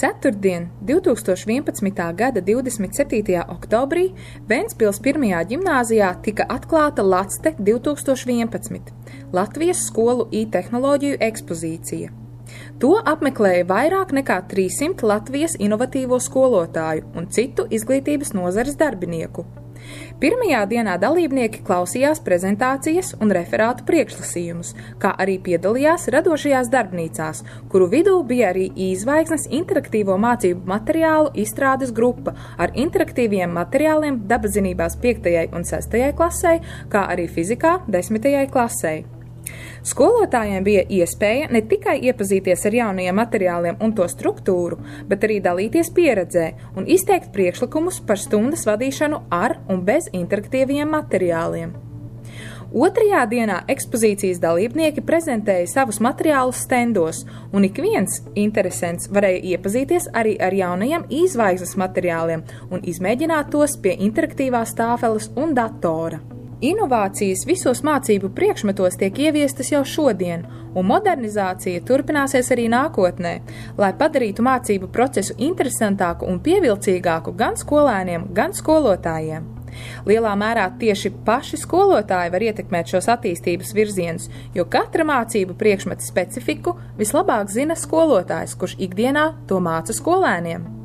Ceturtdien, 2011. gada 27. oktobrī Ventspils 1. ģimnāzijā tika atklāta LACTE 2011 – Latvijas skolu i-tehnoloģiju ekspozīcija. To apmeklēja vairāk nekā 300 Latvijas inovatīvo skolotāju un citu izglītības nozares darbinieku. Pirmajā dienā dalībnieki klausījās prezentācijas un referātu priekšlasījumus, kā arī piedalījās radošajās darbnīcās, kuru vidū bija arī Izvaigznes interaktīvo mācību materiālu izstrādes grupa ar interaktīviem materiāliem dabaszinībās 5. un 6. klasē, kā arī fizikā 10. klasē. Skolotājiem bija iespēja ne tikai iepazīties ar jaunajiem materiāliem un to struktūru, bet arī dalīties pieredzē un izteikt priekšlikumus par stundas vadīšanu ar un bez interaktīviem materiāliem. Otrajā dienā ekspozīcijas dalībnieki prezentēja savus materiālus stendos, un ik viens interesants varēja iepazīties arī ar jaunajiem Izvaigznes materiāliem un izmēģināt tos pie interaktīvās tāfeles un datora. Inovācijas visos mācību priekšmetos tiek ieviestas jau šodien, un modernizācija turpināsies arī nākotnē, lai padarītu mācību procesu interesantāku un pievilcīgāku gan skolēniem, gan skolotājiem. Lielā mērā tieši paši skolotāji var ietekmēt šos attīstības virzienus, jo katra mācību priekšmeta specifiku vislabāk zina skolotājs, kurš ikdienā to māca skolēniem.